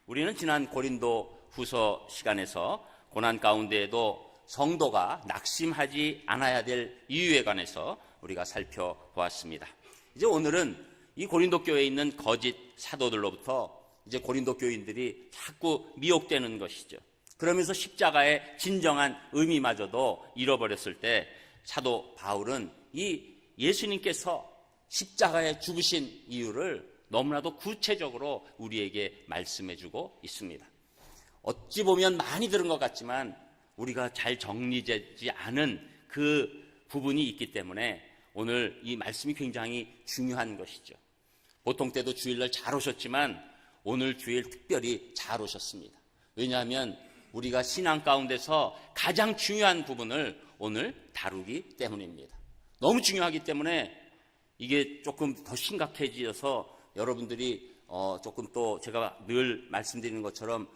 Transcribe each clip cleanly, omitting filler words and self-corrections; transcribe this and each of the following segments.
우리는 지난 고린도 후서 시간에서 고난 가운데에도 성도가 낙심하지 않아야 될 이유에 관해서 우리가 살펴보았습니다. 이제 오늘은 이 고린도 교회에 있는 거짓 사도들로부터 이제 고린도 교인들이 자꾸 미혹되는 것이죠. 그러면서 십자가의 진정한 의미마저도 잃어버렸을 때 사도 바울은 이 예수님께서 십자가에 죽으신 이유를 너무나도 구체적으로 우리에게 말씀해주고 있습니다. 어찌 보면 많이 들은 것 같지만 우리가 잘 정리되지 않은 그 부분이 있기 때문에 오늘 이 말씀이 굉장히 중요한 것이죠. 보통 때도 주일날 잘 오셨지만 오늘 주일 특별히 잘 오셨습니다. 왜냐하면 우리가 신앙 가운데서 가장 중요한 부분을 오늘 다루기 때문입니다. 너무 중요하기 때문에 이게 조금 더 심각해져서 여러분들이 조금 또 제가 늘 말씀드리는 것처럼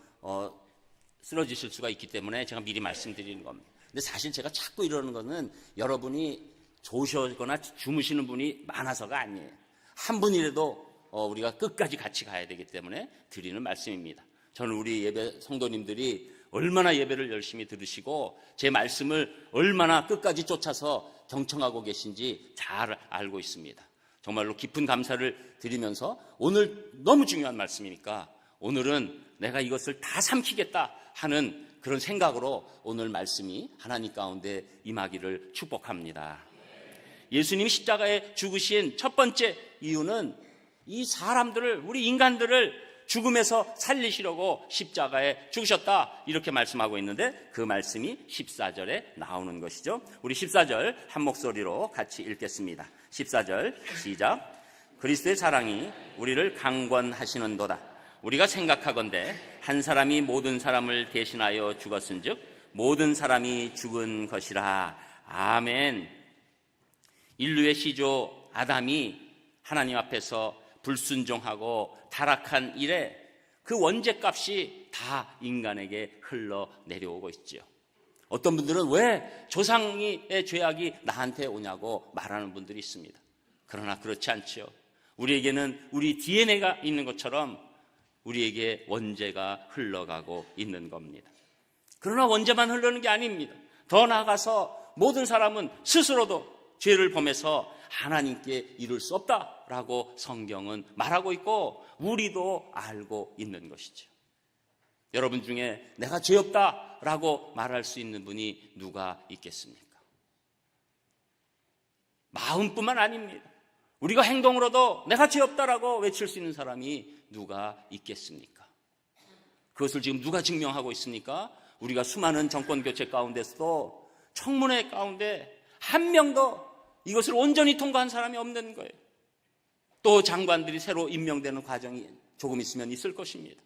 쓰러지실 수가 있기 때문에 제가 미리 말씀드리는 겁니다. 근데 사실 제가 자꾸 이러는 거는 여러분이 좋으시거나 주무시는 분이 많아서가 아니에요. 한 분이라도 우리가 끝까지 같이 가야 되기 때문에 드리는 말씀입니다. 저는 우리 예배 성도님들이 얼마나 예배를 열심히 들으시고 제 말씀을 얼마나 끝까지 쫓아서 경청하고 계신지 잘 알고 있습니다. 정말로 깊은 감사를 드리면서 오늘 너무 중요한 말씀이니까 오늘은 내가 이것을 다 삼키겠다 하는 그런 생각으로 오늘 말씀이 하나님 가운데 임하기를 축복합니다. 예수님이 십자가에 죽으신 첫 번째 이유는 이 사람들을, 우리 인간들을 죽음에서 살리시려고 십자가에 죽으셨다 이렇게 말씀하고 있는데 그 말씀이 14절에 나오는 것이죠. 우리 14절 한 목소리로 같이 읽겠습니다. 14절 시작. 그리스도의 사랑이 우리를 강권하시는도다. 우리가 생각하건대 한 사람이 모든 사람을 대신하여 죽었은즉 모든 사람이 죽은 것이라. 아멘. 인류의 시조 아담이 하나님 앞에서 불순종하고 타락한 이래 그 원죄값이 다 인간에게 흘러내려오고 있죠. 어떤 분들은 왜 조상의 죄악이 나한테 오냐고 말하는 분들이 있습니다. 그러나 그렇지 않죠. 우리에게는 우리 DNA가 있는 것처럼 우리에게 원죄가 흘러가고 있는 겁니다. 그러나 원죄만 흐르는 게 아닙니다. 더 나아가서 모든 사람은 스스로도 죄를 범해서 하나님께 이룰 수 없다라고 성경은 말하고 있고 우리도 알고 있는 것이죠. 여러분 중에 내가 죄 없다라고 말할 수 있는 분이 누가 있겠습니까? 마음뿐만 아닙니다. 우리가 행동으로도 내가 죄 없다라고 외칠 수 있는 사람이 누가 있겠습니까? 그것을 지금 누가 증명하고 있습니까? 우리가 수많은 정권 교체 가운데서도 청문회 가운데 한 명도 이것을 온전히 통과한 사람이 없는 거예요. 또 장관들이 새로 임명되는 과정이 조금 있으면 있을 것입니다.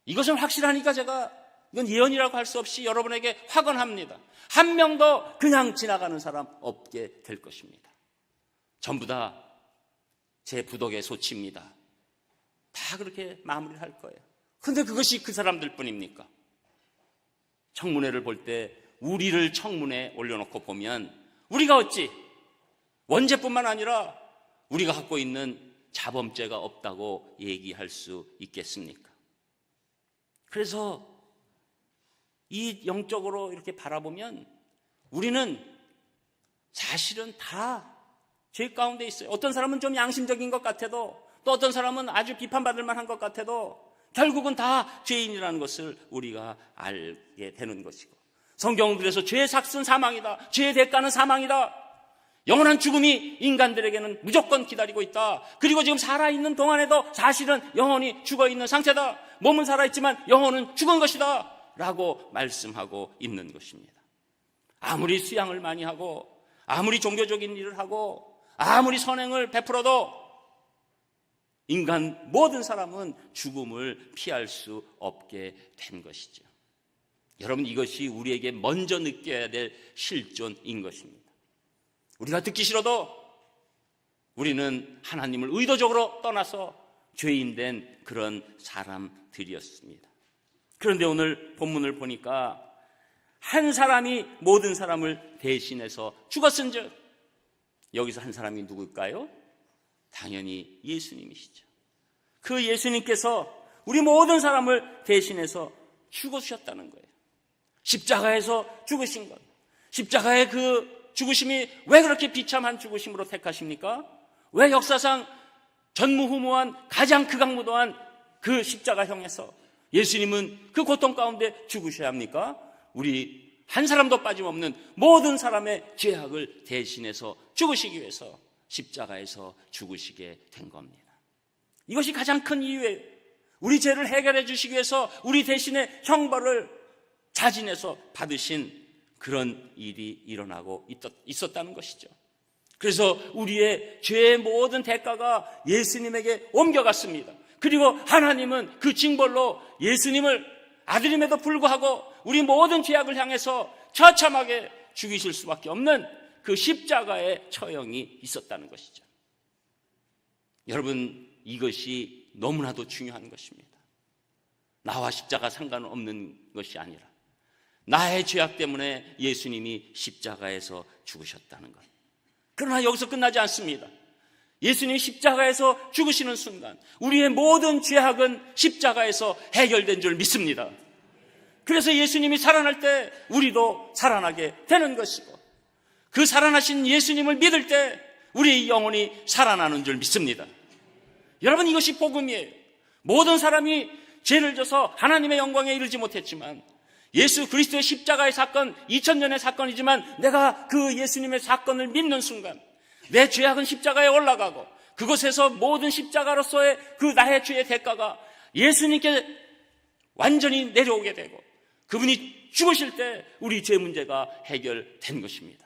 이것은 확실하니까 제가 이건 예언이라고 할 수 없이 여러분에게 확언합니다. 한 명도 그냥 지나가는 사람 없게 될 것입니다. 전부 다 제 부덕의 소치입니다. 다 그렇게 마무리를 할 거예요. 그런데 그것이 그 사람들 뿐입니까? 청문회를 볼 때 우리를 청문회에 올려놓고 보면 우리가 어찌 원죄뿐만 아니라 우리가 갖고 있는 자범죄가 없다고 얘기할 수 있겠습니까? 그래서 이 영적으로 이렇게 바라보면 우리는 사실은 다 죄 가운데 있어요. 어떤 사람은 좀 양심적인 것 같아도 또 어떤 사람은 아주 비판받을 만한 것 같아도 결국은 다 죄인이라는 것을 우리가 알게 되는 것이고 성경은 그래서 죄의 삭은 사망이다. 죄의 대가는 사망이다. 영원한 죽음이 인간들에게는 무조건 기다리고 있다. 그리고 지금 살아있는 동안에도 사실은 영혼이 죽어있는 상태다. 몸은 살아있지만 영혼은 죽은 것이다 라고 말씀하고 있는 것입니다. 아무리 수양을 많이 하고 아무리 종교적인 일을 하고 아무리 선행을 베풀어도 인간 모든 사람은 죽음을 피할 수 없게 된 것이죠. 여러분 이것이 우리에게 먼저 느껴야 될 실존인 것입니다. 우리가 듣기 싫어도 우리는 하나님을 의도적으로 떠나서 죄인 된 그런 사람들이었습니다. 그런데 오늘 본문을 보니까 한 사람이 모든 사람을 대신해서 죽었은즉 여기서 한 사람이 누굴까요? 당연히 예수님이시죠. 그 예수님께서 우리 모든 사람을 대신해서 죽으셨다는 거예요. 십자가에서 죽으신 것. 십자가의 그 죽으심이 왜 그렇게 비참한 죽으심으로 택하십니까? 왜 역사상 전무후무한 가장 극악무도한 그 십자가형에서 예수님은 그 고통 가운데 죽으셔야 합니까? 우리 한 사람도 빠짐없는 모든 사람의 죄악을 대신해서 죽으시기 위해서 십자가에서 죽으시게 된 겁니다. 이것이 가장 큰 이유예요. 우리 죄를 해결해 주시기 위해서 우리 대신에 형벌을 자진해서 받으신 그런 일이 일어나고 있었다는 것이죠. 그래서 우리의 죄의 모든 대가가 예수님에게 옮겨갔습니다. 그리고 하나님은 그 징벌로 예수님을 아들임에도 불구하고 우리 모든 죄악을 향해서 처참하게 죽이실 수밖에 없는 그 십자가의 처형이 있었다는 것이죠. 여러분, 이것이 너무나도 중요한 것입니다. 나와 십자가 상관없는 것이 아니라 나의 죄악 때문에 예수님이 십자가에서 죽으셨다는 것. 그러나 여기서 끝나지 않습니다. 예수님이 십자가에서 죽으시는 순간 우리의 모든 죄악은 십자가에서 해결된 줄 믿습니다. 그래서 예수님이 살아날 때 우리도 살아나게 되는 것이고, 그 살아나신 예수님을 믿을 때 우리의 영혼이 살아나는 줄 믿습니다. 여러분, 이것이 복음이에요. 모든 사람이 죄를 져서 하나님의 영광에 이르지 못했지만 예수 그리스도의 십자가의 사건, 2000년의 사건이지만 내가 그 예수님의 사건을 믿는 순간 내 죄악은 십자가에 올라가고 그곳에서 모든 십자가로서의 그 나의 죄의 대가가 예수님께 완전히 내려오게 되고 그분이 죽으실 때 우리 죄 문제가 해결된 것입니다.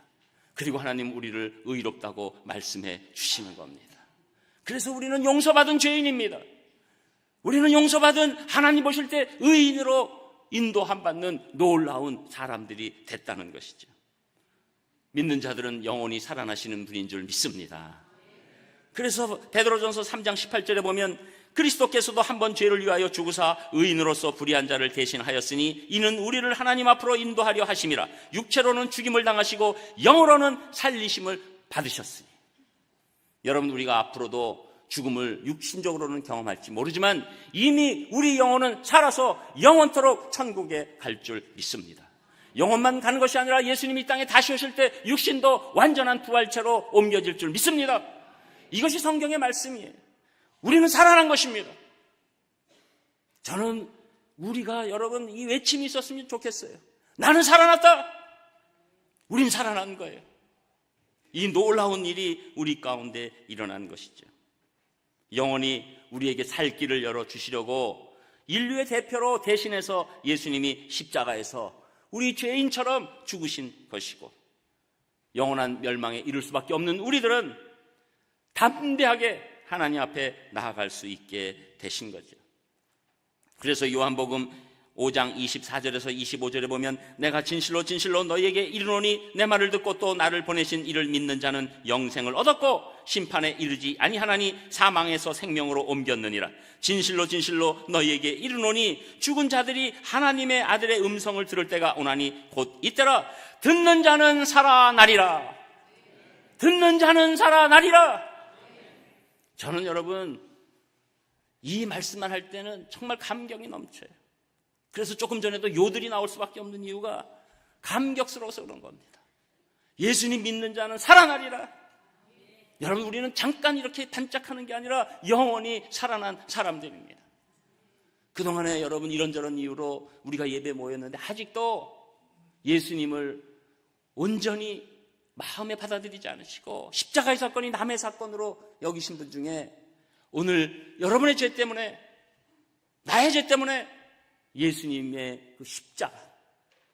그리고 하나님 우리를 의롭다고 말씀해 주시는 겁니다. 그래서 우리는 용서받은 죄인입니다. 우리는 용서받은, 하나님 보실 때 의인으로 인도함 받는 놀라운 사람들이 됐다는 것이죠. 믿는 자들은 영원히 살아나시는 분인 줄 믿습니다. 그래서 베드로전서 3장 18절에 보면 그리스도께서도 한 번 죄를 위하여 죽으사 의인으로서 불의한 자를 대신하였으니 이는 우리를 하나님 앞으로 인도하려 하심이라. 육체로는 죽임을 당하시고 영으로는 살리심을 받으셨으니. 여러분, 우리가 앞으로도 죽음을 육신적으로는 경험할지 모르지만 이미 우리 영혼은 살아서 영원토록 천국에 갈 줄 믿습니다. 영혼만 가는 것이 아니라 예수님이 이 땅에 다시 오실 때 육신도 완전한 부활체로 옮겨질 줄 믿습니다. 이것이 성경의 말씀이에요. 우리는 살아난 것입니다. 저는 우리가 여러분 이 외침이 있었으면 좋겠어요. 나는 살아났다. 우린 살아난 거예요. 이 놀라운 일이 우리 가운데 일어난 것이죠. 영원히 우리에게 살 길을 열어주시려고 인류의 대표로 대신해서 예수님이 십자가에서 우리 죄인처럼 죽으신 것이고, 영원한 멸망에 이를 수밖에 없는 우리들은 담대하게 하나님 앞에 나아갈 수 있게 되신 거죠. 그래서 요한복음 5장 24절에서 25절에 보면 내가 진실로 진실로 너희에게 이르노니 내 말을 듣고 또 나를 보내신 이를 믿는 자는 영생을 얻었고 심판에 이르지 아니하나니 사망에서 생명으로 옮겼느니라. 진실로 진실로 너희에게 이르노니 죽은 자들이 하나님의 아들의 음성을 들을 때가 오나니 곧 이때라. 듣는 자는 살아나리라. 듣는 자는 살아나리라. 저는 여러분 이 말씀만 할 때는 정말 감격이 넘쳐요. 그래서 조금 전에도 요들이 나올 수밖에 없는 이유가 감격스러워서 그런 겁니다. 예수님 믿는 자는 살아나리라. 여러분, 우리는 잠깐 이렇게 반짝하는 게 아니라 영원히 살아난 사람들입니다. 그동안에 여러분 이런저런 이유로 우리가 예배 모였는데 아직도 예수님을 온전히 마음에 받아들이지 않으시고 십자가의 사건이 남의 사건으로 여기신 분 중에 오늘 여러분의 죄 때문에, 나의 죄 때문에 예수님의 그 십자가,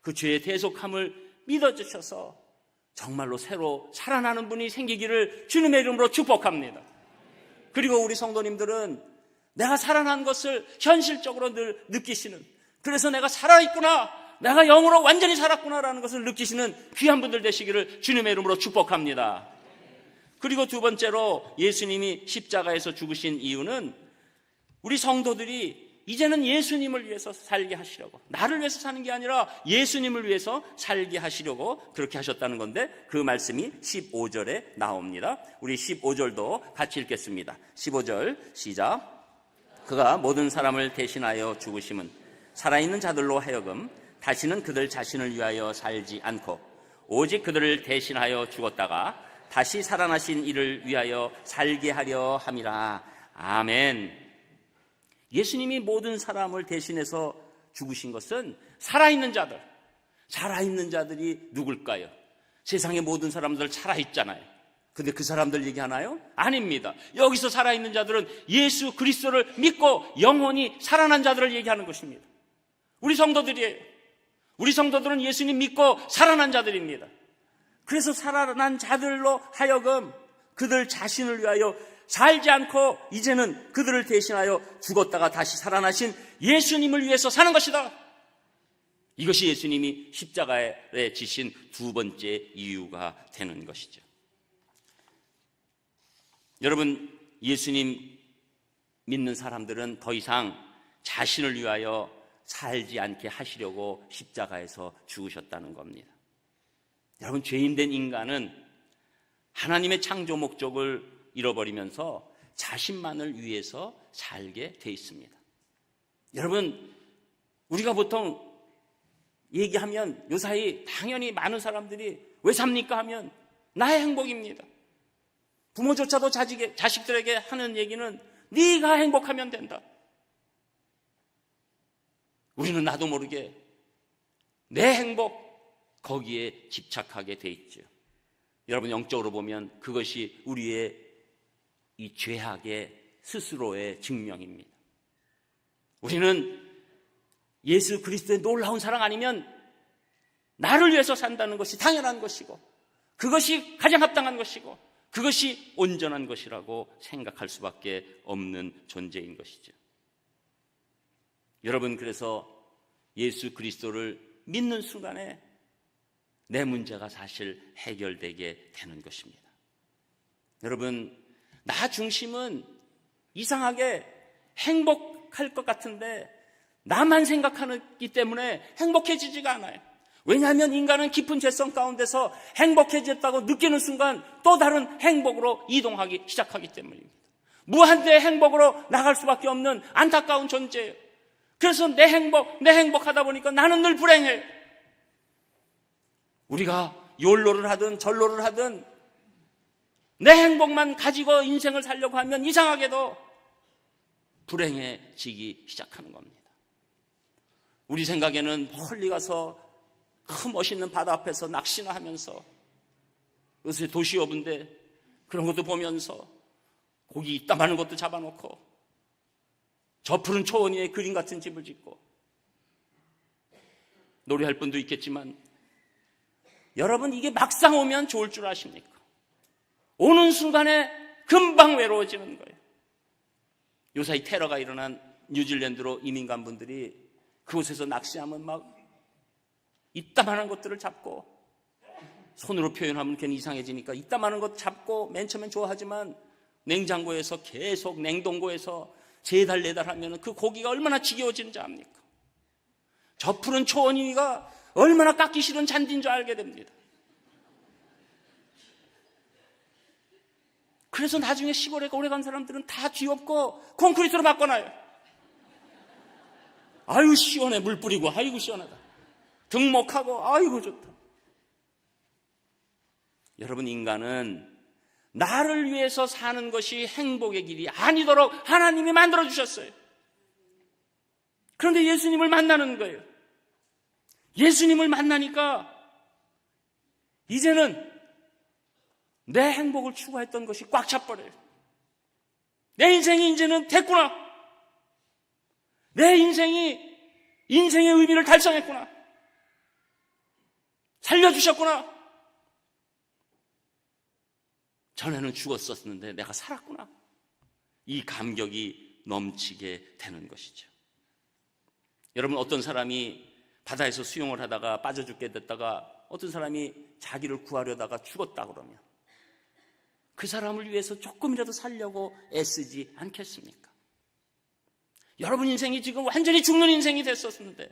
그 죄의 대속함을 믿어주셔서 정말로 새로 살아나는 분이 생기기를 주님의 이름으로 축복합니다. 그리고 우리 성도님들은 내가 살아난 것을 현실적으로 늘 느끼시는, 그래서 내가 살아있구나, 내가 영으로 완전히 살았구나라는 것을 느끼시는 귀한 분들 되시기를 주님의 이름으로 축복합니다. 그리고 두 번째로 예수님이 십자가에서 죽으신 이유는 우리 성도들이 이제는 예수님을 위해서 살게 하시려고, 나를 위해서 사는 게 아니라 예수님을 위해서 살게 하시려고 그렇게 하셨다는 건데, 그 말씀이 15절에 나옵니다. 우리 15절도 같이 읽겠습니다. 15절 시작. 그가 모든 사람을 대신하여 죽으심은 살아있는 자들로 하여금 다시는 그들 자신을 위하여 살지 않고 오직 그들을 대신하여 죽었다가 다시 살아나신 이를 위하여 살게 하려 함이라. 아멘. 예수님이 모든 사람을 대신해서 죽으신 것은 살아있는 자들이 누굴까요? 세상의 모든 사람들 살아있잖아요. 근데 그 사람들 얘기하나요? 아닙니다. 여기서 살아있는 자들은 예수 그리스도를 믿고 영원히 살아난 자들을 얘기하는 것입니다. 우리 성도들이에요. 우리 성도들은 예수님 믿고 살아난 자들입니다. 그래서 살아난 자들로 하여금 그들 자신을 위하여 살지 않고 이제는 그들을 대신하여 죽었다가 다시 살아나신 예수님을 위해서 사는 것이다. 이것이 예수님이 십자가에 지신 두 번째 이유가 되는 것이죠. 여러분, 예수님 믿는 사람들은 더 이상 자신을 위하여 살지 않게 하시려고 십자가에서 죽으셨다는 겁니다. 여러분, 죄인된 인간은 하나님의 창조 목적을 잃어버리면서 자신만을 위해서 살게 돼 있습니다. 여러분, 우리가 보통 얘기하면 요사이 당연히 많은 사람들이 왜 삽니까 하면 나의 행복입니다. 부모조차도 자식들에게 하는 얘기는 네가 행복하면 된다. 우리는 나도 모르게 내 행복 거기에 집착하게 돼 있죠. 여러분, 영적으로 보면 그것이 우리의 이 죄악의 스스로의 증명입니다. 우리는 예수 그리스도의 놀라운 사랑 아니면 나를 위해서 산다는 것이 당연한 것이고 그것이 가장 합당한 것이고 그것이 온전한 것이라고 생각할 수밖에 없는 존재인 것이죠. 여러분, 그래서 예수 그리스도를 믿는 순간에 내 문제가 사실 해결되게 되는 것입니다. 여러분, 나 중심은 이상하게 행복할 것 같은데 나만 생각하기 때문에 행복해지지가 않아요. 왜냐하면 인간은 깊은 죄성 가운데서 행복해졌다고 느끼는 순간 또 다른 행복으로 이동하기 시작하기 때문입니다. 무한대의 행복으로 나갈 수밖에 없는 안타까운 존재예요. 그래서 내 행복하다 보니까 나는 늘 불행해요. 우리가 욜로를 하든 전로를 하든 내 행복만 가지고 인생을 살려고 하면 이상하게도 불행해지기 시작하는 겁니다. 우리 생각에는 멀리 가서 큰 멋있는 바다 앞에서 낚시나 하면서 요새 도시여부인데 그런 것도 보면서 고기 이따만한 것도 잡아놓고 저 푸른 초원 위에 그림 같은 집을 짓고 노래할 분도 있겠지만 여러분, 이게 막상 오면 좋을 줄 아십니까? 오는 순간에 금방 외로워지는 거예요. 요사이 테러가 일어난 뉴질랜드로 이민 간 분들이 그곳에서 낚시하면 막 이따만한 것들을 잡고 손으로 표현하면 괜히 이상해지니까 이따만한 것 잡고 맨 처음엔 좋아하지만 냉장고에서 계속 냉동고에서 3달 4달 하면 그 고기가 얼마나 지겨워지는지 압니까? 저 푸른 초원 위가 얼마나 깎기 싫은 잔디인 줄 알게 됩니다. 그래서 나중에 시골에 오래 간 사람들은 다 뒤엎고 콘크리트로 바꿔놔요. 아유 시원해, 물 뿌리고 아이고 시원하다. 등목하고 아이고 좋다. 여러분, 인간은 나를 위해서 사는 것이 행복의 길이 아니도록 하나님이 만들어주셨어요. 그런데 예수님을 만나는 거예요. 예수님을 만나니까 이제는 내 행복을 추구했던 것이 꽉 차버려요. 내 인생이 이제는 됐구나. 내 인생의 의미를 달성했구나. 살려주셨구나. 전에는 죽었었는데 내가 살았구나. 이 감격이 넘치게 되는 것이죠. 여러분, 어떤 사람이 바다에서 수영을 하다가 빠져 죽게 됐다가 어떤 사람이 자기를 구하려다가 죽었다 그러면 그 사람을 위해서 조금이라도 살려고 애쓰지 않겠습니까? 여러분 인생이 지금 완전히 죽는 인생이 됐었는데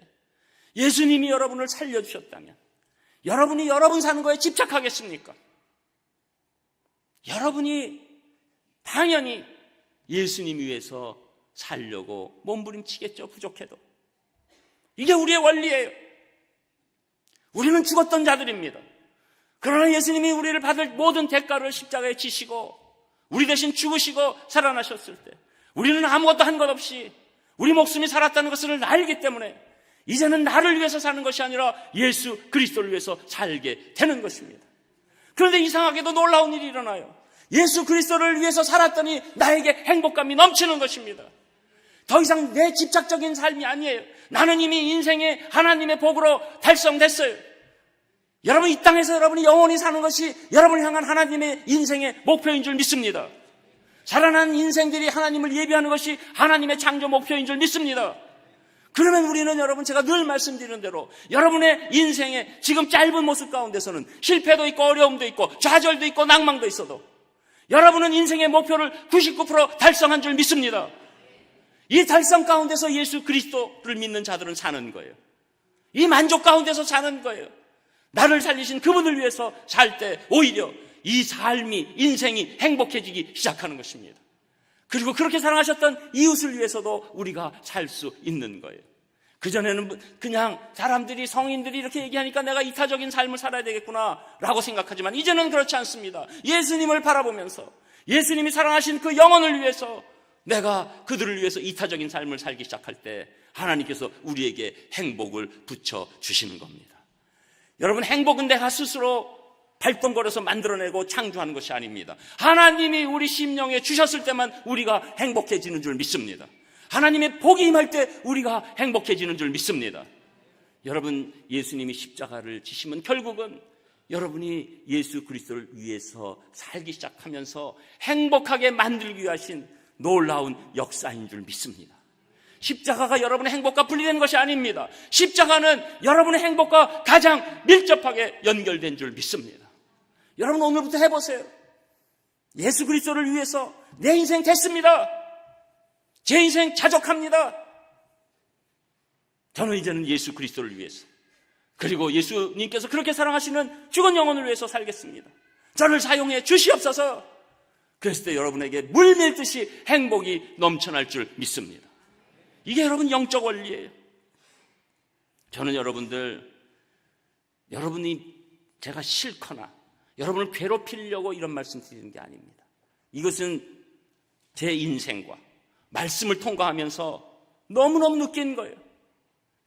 예수님이 여러분을 살려주셨다면 여러분이 여러분 사는 거에 집착하겠습니까? 여러분이 당연히 예수님 위해서 살려고 몸부림치겠죠. 부족해도. 이게 우리의 원리예요. 우리는 죽었던 자들입니다. 그러나 예수님이 우리를 받을 모든 대가를 십자가에 지시고 우리 대신 죽으시고 살아나셨을 때 우리는 아무것도 한 것 없이 우리 목숨이 살았다는 것을 알기 때문에 이제는 나를 위해서 사는 것이 아니라 예수 그리스도를 위해서 살게 되는 것입니다. 그런데 이상하게도 놀라운 일이 일어나요. 예수 그리스도를 위해서 살았더니 나에게 행복감이 넘치는 것입니다. 더 이상 내 집착적인 삶이 아니에요. 나는 이미 인생의 하나님의 복으로 달성됐어요. 여러분, 이 땅에서 여러분이 영원히 사는 것이 여러분을 향한 하나님의 인생의 목표인 줄 믿습니다. 살아난 인생들이 하나님을 예비하는 것이 하나님의 창조 목표인 줄 믿습니다. 그러면 우리는 여러분, 제가 늘 말씀드리는 대로 여러분의 인생의 지금 짧은 모습 가운데서는 실패도 있고 어려움도 있고 좌절도 있고 낭망도 있어도 여러분은 인생의 목표를 99% 달성한 줄 믿습니다. 이 달성 가운데서 예수 그리스도를 믿는 자들은 사는 거예요. 이 만족 가운데서 사는 거예요. 나를 살리신 그분을 위해서 살 때 오히려 이 삶이, 인생이 행복해지기 시작하는 것입니다. 그리고 그렇게 사랑하셨던 이웃을 위해서도 우리가 살 수 있는 거예요. 그전에는 그냥 사람들이, 성인들이 이렇게 얘기하니까 내가 이타적인 삶을 살아야 되겠구나 라고 생각하지만 이제는 그렇지 않습니다. 예수님을 바라보면서 예수님이 사랑하신 그 영혼을 위해서 내가 그들을 위해서 이타적인 삶을 살기 시작할 때 하나님께서 우리에게 행복을 붙여주시는 겁니다. 여러분, 행복은 내가 스스로 발동거려서 만들어내고 창조하는 것이 아닙니다. 하나님이 우리 심령에 주셨을 때만 우리가 행복해지는 줄 믿습니다. 하나님의 복이 임할 때 우리가 행복해지는 줄 믿습니다. 여러분, 예수님이 십자가를 지시면 결국은 여러분이 예수 그리스도를 위해서 살기 시작하면서 행복하게 만들기 위하신 놀라운 역사인 줄 믿습니다. 십자가가 여러분의 행복과 분리된 것이 아닙니다. 십자가는 여러분의 행복과 가장 밀접하게 연결된 줄 믿습니다. 여러분, 오늘부터 해보세요. 예수 그리스도를 위해서 내 인생 됐습니다. 제 인생 자족합니다. 저는 이제는 예수 그리스도를 위해서, 그리고 예수님께서 그렇게 사랑하시는 죽은 영혼을 위해서 살겠습니다. 저를 사용해 주시옵소서. 그랬을 때 여러분에게 물 밀듯이 행복이 넘쳐날 줄 믿습니다. 이게 여러분 영적 원리예요. 저는 여러분이 제가 싫거나 여러분을 괴롭히려고 이런 말씀 드리는 게 아닙니다. 이것은 제 인생과 말씀을 통과하면서 너무너무 느낀 거예요.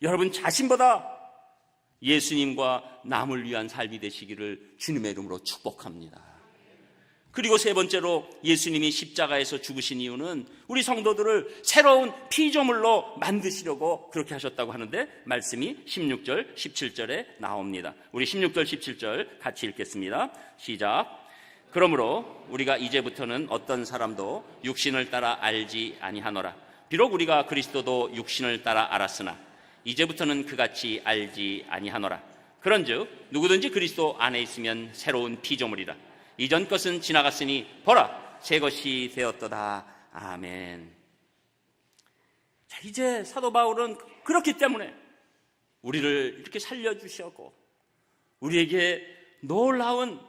여러분 자신보다 예수님과 남을 위한 삶이 되시기를 주님의 이름으로 축복합니다. 그리고 세 번째로, 예수님이 십자가에서 죽으신 이유는 우리 성도들을 새로운 피조물로 만드시려고 그렇게 하셨다고 하는데, 말씀이 16절, 17절에 나옵니다. 우리 16절, 17절 같이 읽겠습니다. 시작. 그러므로 우리가 이제부터는 어떤 사람도 육신을 따라 알지 아니하노라. 비록 우리가 그리스도도 육신을 따라 알았으나 이제부터는 그같이 알지 아니하노라. 그런즉 누구든지 그리스도 안에 있으면 새로운 피조물이라. 이전 것은 지나갔으니 보라, 새 것이 되었도다. 아멘. 자, 이제 사도 바울은 그렇기 때문에 우리를 이렇게 살려주셨고 우리에게 놀라운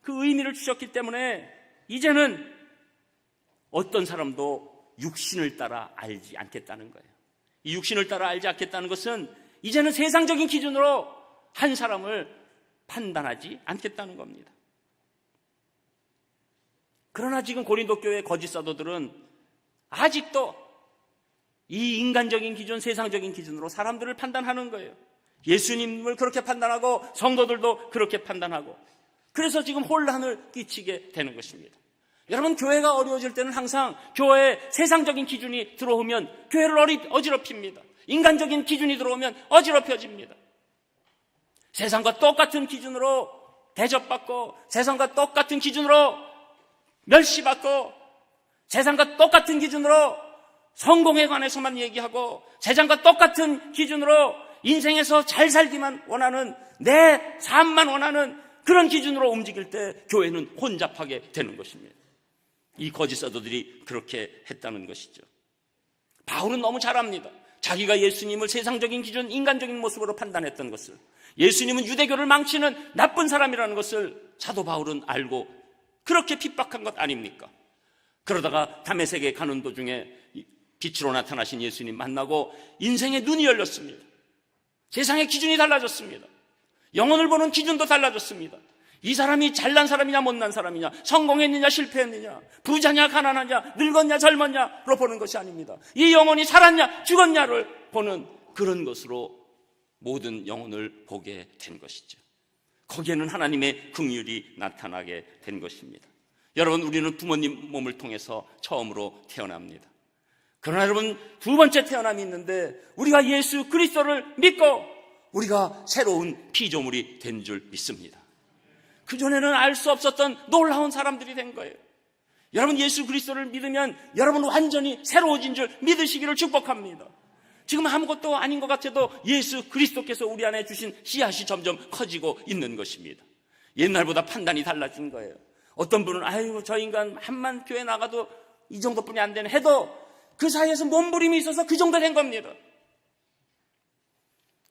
그 의미를 주셨기 때문에 이제는 어떤 사람도 육신을 따라 알지 않겠다는 거예요. 이 육신을 따라 알지 않겠다는 것은 이제는 세상적인 기준으로 한 사람을 판단하지 않겠다는 겁니다. 그러나 지금 고린도 교회 거짓 사도들은 아직도 이 인간적인 기준, 세상적인 기준으로 사람들을 판단하는 거예요. 예수님을 그렇게 판단하고 성도들도 그렇게 판단하고, 그래서 지금 혼란을 끼치게 되는 것입니다. 여러분, 교회가 어려워질 때는 항상 교회에 세상적인 기준이 들어오면 교회를 어지럽힙니다. 인간적인 기준이 들어오면 어지럽혀집니다. 세상과 똑같은 기준으로 대접받고, 세상과 똑같은 기준으로 멸시받고, 세상과 똑같은 기준으로 성공에 관해서만 얘기하고, 세상과 똑같은 기준으로 인생에서 잘 살기만 원하는, 내 삶만 원하는 그런 기준으로 움직일 때 교회는 혼잡하게 되는 것입니다. 이 거짓 사도들이 그렇게 했다는 것이죠. 바울은 너무 잘 압니다. 자기가 예수님을 세상적인 기준, 인간적인 모습으로 판단했던 것을, 예수님은 유대교를 망치는 나쁜 사람이라는 것을 사도 바울은 알고 그렇게 핍박한 것 아닙니까? 그러다가 다메섹에 가는 도중에 빛으로 나타나신 예수님 만나고 인생의 눈이 열렸습니다. 세상의 기준이 달라졌습니다. 영혼을 보는 기준도 달라졌습니다. 이 사람이 잘난 사람이냐 못난 사람이냐, 성공했느냐 실패했느냐, 부자냐 가난하냐, 늙었냐 젊었냐로 보는 것이 아닙니다. 이 영혼이 살았냐 죽었냐를 보는 그런 것으로 모든 영혼을 보게 된 것이죠. 거기에는 하나님의 긍휼이 나타나게 된 것입니다. 여러분, 우리는 부모님 몸을 통해서 처음으로 태어납니다. 그러나 여러분, 두 번째 태어남이 있는데 우리가 예수 그리스도를 믿고 우리가 새로운 피조물이 된 줄 믿습니다. 그전에는 알 수 없었던 놀라운 사람들이 된 거예요. 여러분, 예수 그리스도를 믿으면 여러분 완전히 새로워진 줄 믿으시기를 축복합니다. 지금 아무것도 아닌 것 같아도 예수 그리스도께서 우리 안에 주신 씨앗이 점점 커지고 있는 것입니다. 옛날보다 판단이 달라진 거예요. 어떤 분은 아이고 저 인간 한만 교회 나가도 이 정도뿐이 안 되네 해도 그 사이에서 몸부림이 있어서 그 정도 된 겁니다.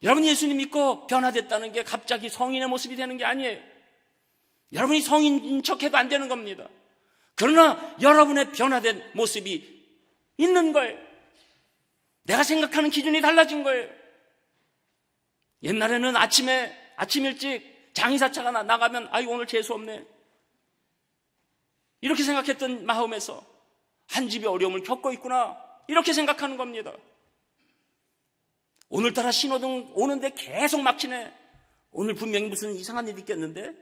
여러분, 예수님 믿고 변화됐다는 게 갑자기 성인의 모습이 되는 게 아니에요. 여러분이 성인인 척해도 안 되는 겁니다. 그러나 여러분의 변화된 모습이 있는 거예요. 내가 생각하는 기준이 달라진 거예요. 옛날에는 아침 일찍 장의사차가 나가면 아이고 오늘 재수 없네 이렇게 생각했던 마음에서 한 집이 어려움을 겪고 있구나 이렇게 생각하는 겁니다. 오늘따라 신호등 오는데 계속 막히네. 오늘 분명히 무슨 이상한 일이 있겠는데?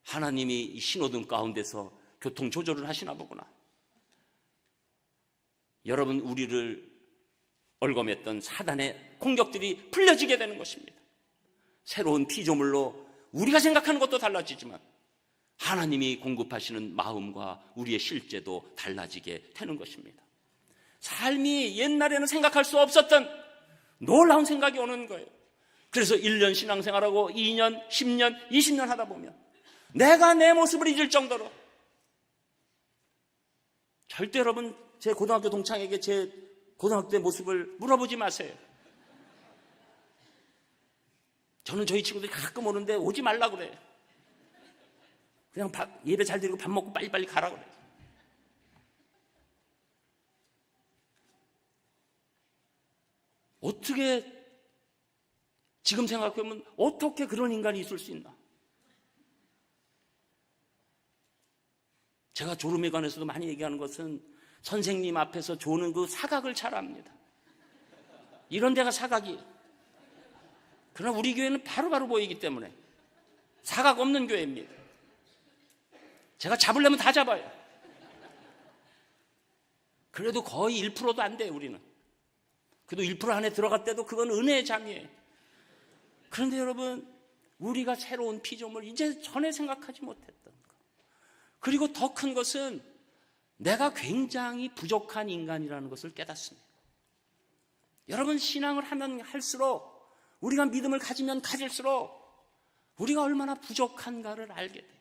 하나님이 이 신호등 가운데서 교통 조절을 하시나 보구나. 여러분, 우리를 얼검했던 사단의 공격들이 풀려지게 되는 것입니다. 새로운 피조물로 우리가 생각하는 것도 달라지지만 하나님이 공급하시는 마음과 우리의 실제도 달라지게 되는 것입니다. 삶이 옛날에는 생각할 수 없었던 놀라운 생각이 오는 거예요. 그래서 1년 신앙생활하고 2년, 10년, 20년 하다 보면 내가 내 모습을 잊을 정도로 절대 여러분 제 고등학교 동창에게 제 고등학교 때 모습을 물어보지 마세요. 저는 저희 친구들이 가끔 오는데 오지 말라 그래. 그냥 예배 잘 드리고 밥 먹고 빨리빨리 가라 그래. 어떻게 지금 생각해보면 어떻게 그런 인간이 있을 수 있나? 제가 졸음에 관해서도 많이 얘기하는 것은 선생님 앞에서 조는 그 사각을 잘 압니다. 이런 데가 사각이. 그러나 우리 교회는 바로바로 보이기 때문에 사각 없는 교회입니다. 제가 잡으려면 다 잡아요. 그래도 거의 1%도 안 돼요, 우리는. 그래도 1% 안에 들어갈 때도 그건 은혜의 잠이에요. 그런데 여러분, 우리가 새로운 피조물, 이제 전에 생각하지 못했던 것. 그리고 더 큰 것은 내가 굉장히 부족한 인간이라는 것을 깨닫습니다. 여러분, 신앙을 하면 할수록, 우리가 믿음을 가지면 가질수록 우리가 얼마나 부족한가를 알게 돼요.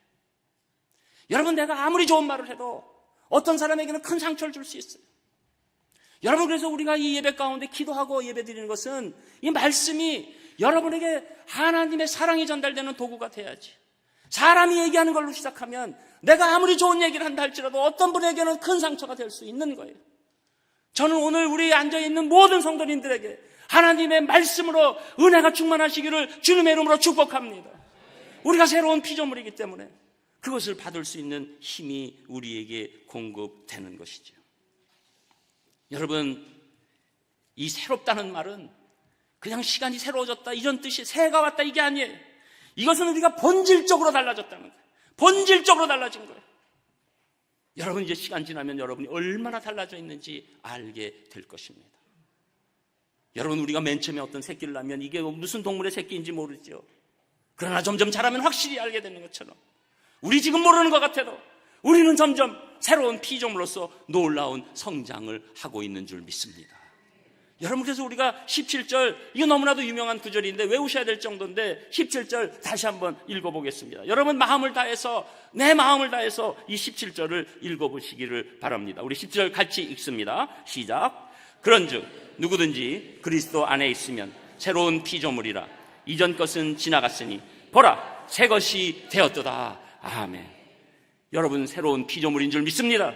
여러분, 내가 아무리 좋은 말을 해도 어떤 사람에게는 큰 상처를 줄 수 있어요. 여러분, 그래서 우리가 이 예배 가운데 기도하고 예배 드리는 것은 이 말씀이 여러분에게 하나님의 사랑이 전달되는 도구가 돼야지. 사람이 얘기하는 걸로 시작하면 내가 아무리 좋은 얘기를 한다 할지라도 어떤 분에게는 큰 상처가 될 수 있는 거예요. 저는 오늘 우리 앉아있는 모든 성도님들에게 하나님의 말씀으로 은혜가 충만하시기를 주님의 이름으로 축복합니다. 우리가 새로운 피조물이기 때문에 그것을 받을 수 있는 힘이 우리에게 공급되는 것이죠. 여러분, 이 새롭다는 말은 그냥 시간이 새로워졌다 이런 뜻이, 새해가 왔다 이게 아니에요. 이것은 우리가 본질적으로 달라졌다는 거예요. 본질적으로 달라진 거예요. 여러분, 이제 시간 지나면 여러분이 얼마나 달라져 있는지 알게 될 것입니다. 여러분, 우리가 맨 처음에 어떤 새끼를 낳으면 이게 무슨 동물의 새끼인지 모르죠. 그러나 점점 자라면 확실히 알게 되는 것처럼 우리 지금 모르는 것 같아도 우리는 점점 새로운 피조물로서 놀라운 성장을 하고 있는 줄 믿습니다. 여러분, 그래서 우리가 17절, 이거 너무나도 유명한 구절인데 외우셔야 될 정도인데 17절 다시 한번 읽어보겠습니다. 여러분, 마음을 다해서, 내 마음을 다해서 이 17절을 읽어보시기를 바랍니다. 우리 10절 같이 읽습니다. 시작. 그런즉 누구든지 그리스도 안에 있으면 새로운 피조물이라. 이전 것은 지나갔으니 보라, 새 것이 되었도다. 아멘. 여러분, 새로운 피조물인 줄 믿습니다.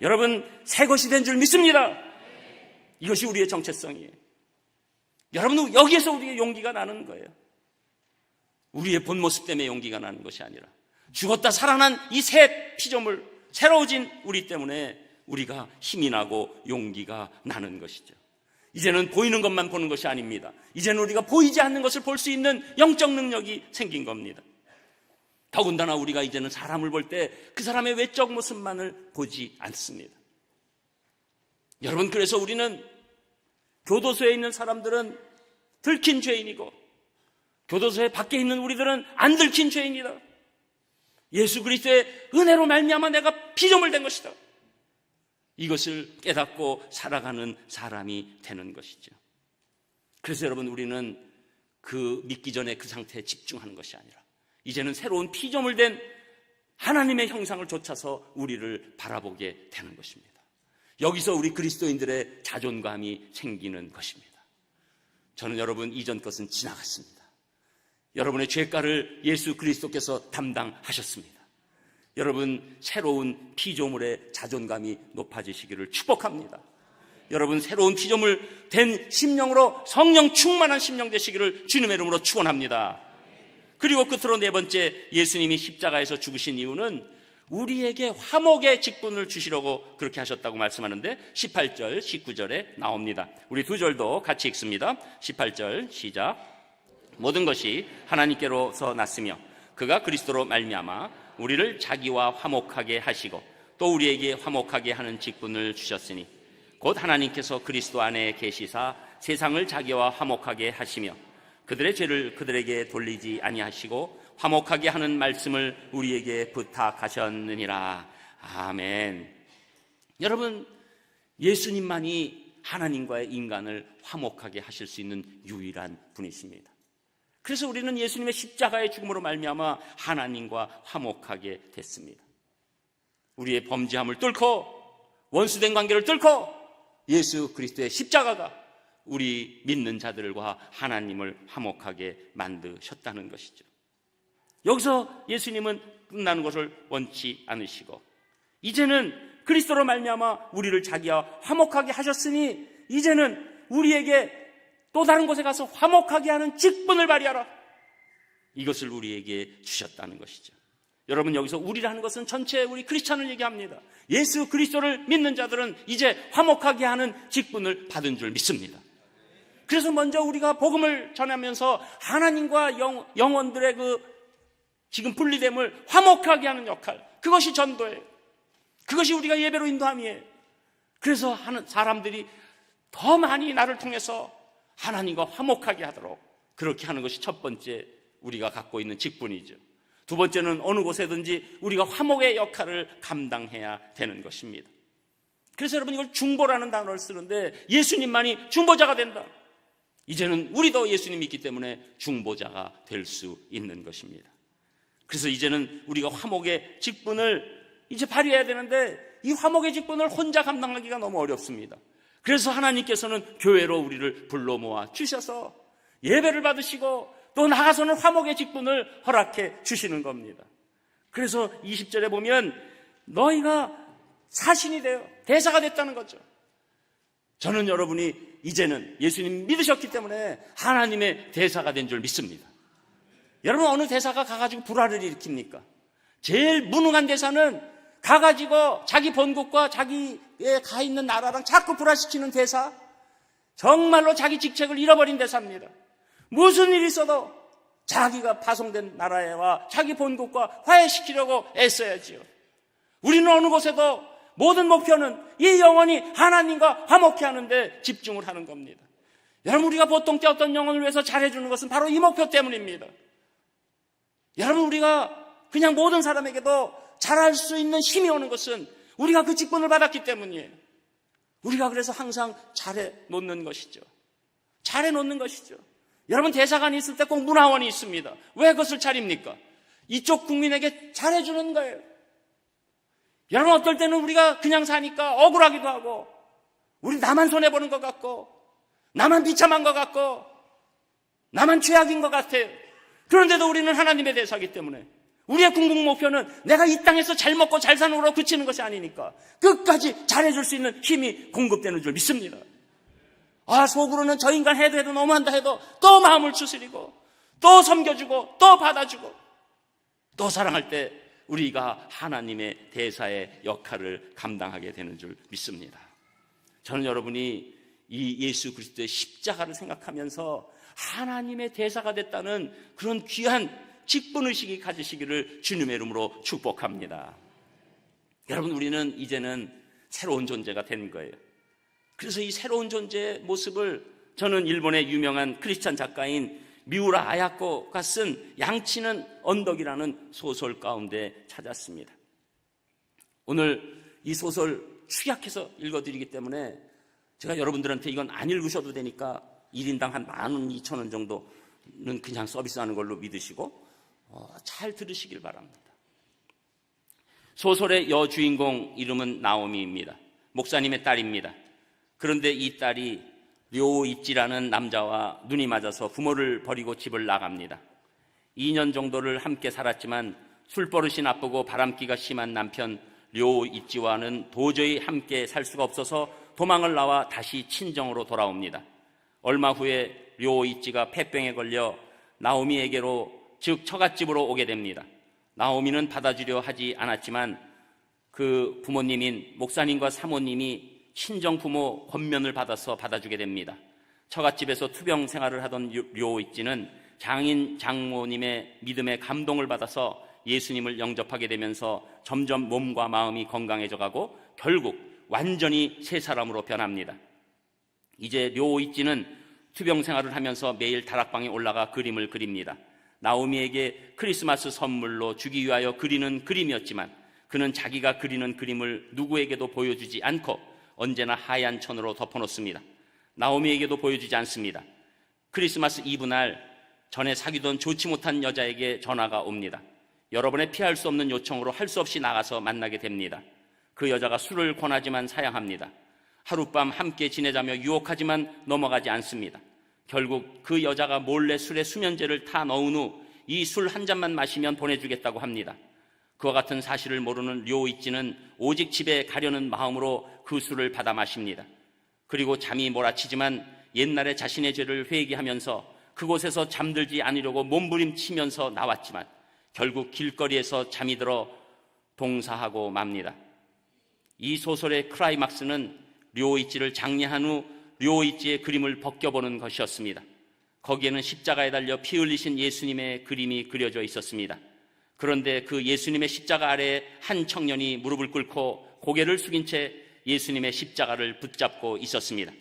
여러분, 새 것이 된 줄 믿습니다. 이것이 우리의 정체성이에요. 여러분, 여기에서 우리의 용기가 나는 거예요. 우리의 본 모습 때문에 용기가 나는 것이 아니라 죽었다 살아난 이 새 피조물, 새로워진 우리 때문에 우리가 힘이 나고 용기가 나는 것이죠. 이제는 보이는 것만 보는 것이 아닙니다. 이제는 우리가 보이지 않는 것을 볼 수 있는 영적 능력이 생긴 겁니다. 더군다나 우리가 이제는 사람을 볼 때 그 사람의 외적 모습만을 보지 않습니다. 여러분, 그래서 우리는 교도소에 있는 사람들은 들킨 죄인이고 교도소에 밖에 있는 우리들은 안 들킨 죄인이다. 예수 그리스도의 은혜로 말미암아 내가 피조물 된 것이다. 이것을 깨닫고 살아가는 사람이 되는 것이죠. 그래서 여러분, 우리는 그 믿기 전에 그 상태에 집중하는 것이 아니라 이제는 새로운 피조물 된 하나님의 형상을 좇아서 우리를 바라보게 되는 것입니다. 여기서 우리 그리스도인들의 자존감이 생기는 것입니다. 저는 여러분, 이전 것은 지나갔습니다. 여러분의 죄가를 예수 그리스도께서 담당하셨습니다. 여러분, 새로운 피조물의 자존감이 높아지시기를 축복합니다. 여러분, 새로운 피조물 된 심령으로 성령 충만한 심령 되시기를 주님의 이름으로 축원합니다. 그리고 끝으로 네 번째, 예수님이 십자가에서 죽으신 이유는 우리에게 화목의 직분을 주시려고 그렇게 하셨다고 말씀하는데 18절, 19절에 나옵니다. 우리 두 절도 같이 읽습니다. 18절 시작. 모든 것이 하나님께로서 났으며 그가 그리스도로 말미암아 우리를 자기와 화목하게 하시고 또 우리에게 화목하게 하는 직분을 주셨으니 곧 하나님께서 그리스도 안에 계시사 세상을 자기와 화목하게 하시며 그들의 죄를 그들에게 돌리지 아니하시고 화목하게 하는 말씀을 우리에게 부탁하셨느니라. 아멘. 여러분, 예수님만이 하나님과의 인간을 화목하게 하실 수 있는 유일한 분이십니다. 그래서 우리는 예수님의 십자가의 죽음으로 말미암아 하나님과 화목하게 됐습니다. 우리의 범죄함을 뚫고 원수된 관계를 뚫고 예수 그리스도의 십자가가 우리 믿는 자들과 하나님을 화목하게 만드셨다는 것이죠. 여기서 예수님은 끝나는 것을 원치 않으시고 이제는 그리스도로 말미암아 우리를 자기와 화목하게 하셨으니 이제는 우리에게 또 다른 곳에 가서 화목하게 하는 직분을 발휘하라. 이것을 우리에게 주셨다는 것이죠. 여러분, 여기서 우리라는 것은 전체 우리 크리스찬을 얘기합니다. 예수 그리스도를 믿는 자들은 이제 화목하게 하는 직분을 받은 줄 믿습니다. 그래서 먼저 우리가 복음을 전하면서 하나님과 영혼들의 그 지금 분리됨을 화목하게 하는 역할, 그것이 전도예요. 그것이 우리가 예배로 인도함이에요. 그래서 사람들이 더 많이 나를 통해서 하나님과 화목하게 하도록 그렇게 하는 것이 첫 번째 우리가 갖고 있는 직분이죠. 두 번째는 어느 곳에든지 우리가 화목의 역할을 감당해야 되는 것입니다. 그래서 여러분, 이걸 중보라는 단어를 쓰는데 예수님만이 중보자가 된다. 이제는 우리도 예수님이 있기 때문에 중보자가 될 수 있는 것입니다. 그래서 이제는 우리가 화목의 직분을 이제 발휘해야 되는데 이 화목의 직분을 혼자 감당하기가 너무 어렵습니다. 그래서 하나님께서는 교회로 우리를 불러 모아 주셔서 예배를 받으시고 또 나가서는 화목의 직분을 허락해 주시는 겁니다. 그래서 20절에 보면 너희가 사신이 되어 대사가 됐다는 거죠. 저는 여러분이 이제는 예수님 믿으셨기 때문에 하나님의 대사가 된 줄 믿습니다. 여러분, 어느 대사가 가가지고 불화를 일으킵니까? 제일 무능한 대사는 가가지고 자기 본국과 자기의 가 있는 나라랑 자꾸 불화시키는 대사, 정말로 자기 직책을 잃어버린 대사입니다. 무슨 일이 있어도 자기가 파송된 나라와 자기 본국과 화해시키려고 애써야지요. 우리는 어느 곳에도 모든 목표는 이 영혼이 하나님과 화목해 하는데 집중을 하는 겁니다. 여러분, 우리가 보통 때 어떤 영혼을 위해서 잘해주는 것은 바로 이 목표 때문입니다. 여러분, 우리가 그냥 모든 사람에게도 잘할 수 있는 힘이 오는 것은 우리가 그 직분을 받았기 때문이에요. 우리가 그래서 항상 잘해 놓는 것이죠. 잘해 놓는 것이죠. 여러분, 대사관이 있을 때 꼭 문화원이 있습니다. 왜 그것을 차립니까? 이쪽 국민에게 잘해주는 거예요. 여러분, 어떨 때는 우리가 그냥 사니까 억울하기도 하고 우리 나만 손해보는 것 같고 나만 비참한 것 같고 나만 죄악인 것 같아요. 그런데도 우리는 하나님의 대사이기 때문에 우리의 궁극 목표는 내가 이 땅에서 잘 먹고 잘 사는 걸로 그치는 것이 아니니까 끝까지 잘해줄 수 있는 힘이 공급되는 줄 믿습니다. 속으로는 저 인간 해도 너무한다 해도 또 마음을 추스리고 또 섬겨주고 또 받아주고 또 사랑할 때 우리가 하나님의 대사의 역할을 감당하게 되는 줄 믿습니다. 저는 여러분이 이 예수 그리스도의 십자가를 생각하면서 하나님의 대사가 됐다는 그런 귀한 직분의식이 가지시기를 주님의 이름으로 축복합니다. 여러분, 우리는 이제는 새로운 존재가 된 거예요. 그래서 이 새로운 존재의 모습을 저는 일본의 유명한 크리스찬 작가인 미우라 아야코가 쓴 양치는 언덕이라는 소설 가운데 찾았습니다. 오늘 이 소설 축약해서 읽어드리기 때문에 제가 여러분들한테 이건 안 읽으셔도 되니까 1인당 한 12,000원 정도는 그냥 서비스하는 걸로 믿으시고 잘 들으시길 바랍니다. 소설의 여주인공 이름은 나오미입니다. 목사님의 딸입니다. 그런데 이 딸이 료이찌라는 남자와 눈이 맞아서 부모를 버리고 집을 나갑니다. 2년 정도를 함께 살았지만 술버릇이 나쁘고 바람기가 심한 남편 료이찌와는 도저히 함께 살 수가 없어서 도망을 나와 다시 친정으로 돌아옵니다. 얼마 후에 료이찌가 폐병에 걸려 나오미에게로 즉 처갓집으로 오게 됩니다. 나오미는 받아주려 하지 않았지만 그 부모님인 목사님과 사모님이 친정 부모 권면을 받아서 받아주게 됩니다. 처갓집에서 투병 생활을 하던 료이찌는 장인 장모님의 믿음에 감동을 받아서 예수님을 영접하게 되면서 점점 몸과 마음이 건강해져 가고 결국 완전히 새 사람으로 변합니다. 이제 료이찌는 투병 생활을 하면서 매일 다락방에 올라가 그림을 그립니다. 나오미에게 크리스마스 선물로 주기 위하여 그리는 그림이었지만 그는 자기가 그리는 그림을 누구에게도 보여주지 않고 언제나 하얀 천으로 덮어놓습니다. 나오미에게도 보여주지 않습니다. 크리스마스 이브 날 전에 사귀던 좋지 못한 여자에게 전화가 옵니다. 여러분의 피할 수 없는 요청으로 할 수 없이 나가서 만나게 됩니다. 그 여자가 술을 권하지만 사양합니다. 하룻밤 함께 지내자며 유혹하지만 넘어가지 않습니다. 결국 그 여자가 몰래 술에 수면제를 타 넣은 후 이 술 한 잔만 마시면 보내주겠다고 합니다. 그와 같은 사실을 모르는 료이찌는 오직 집에 가려는 마음으로 그 술을 받아 마십니다. 그리고 잠이 몰아치지만 옛날에 자신의 죄를 회개하면서 그곳에서 잠들지 않으려고 몸부림치면서 나왔지만 결국 길거리에서 잠이 들어 동사하고 맙니다. 이 소설의 클라이막스는 료이찌를 장례한 후 료이찌의 그림을 벗겨보는 것이었습니다. 거기에는 십자가에 달려 피 흘리신 예수님의 그림이 그려져 있었습니다. 그런데 그 예수님의 십자가 아래에 한 청년이 무릎을 꿇고 고개를 숙인 채 예수님의 십자가를 붙잡고 있었습니다.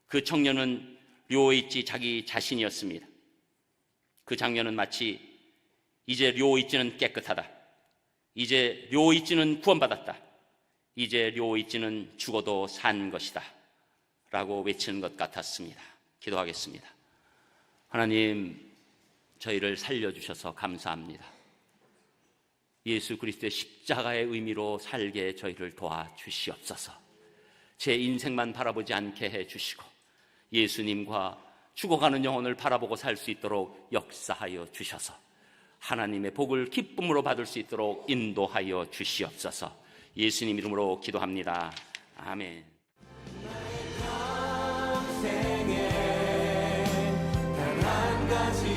그 청년은 료이찌 자기 자신이었습니다. 그 장면은 마치 이제 료이찌는 깨끗하다. 이제 료이찌는 구원받았다. 이제 료이찌는 죽어도 산 것이다. 라고 외치는 것 같았습니다. 기도하겠습니다. 하나님, 저희를 살려주셔서 감사합니다. 예수 그리스도의 십자가의 의미로 살게 저희를 도와주시옵소서. 제 인생만 바라보지 않게 해주시고 예수님과 죽어가는 영혼을 바라보고 살 수 있도록 역사하여 주셔서 하나님의 복을 기쁨으로 받을 수 있도록 인도하여 주시옵소서. 예수님 이름으로 기도합니다. 아멘. 평생에 단 한 가지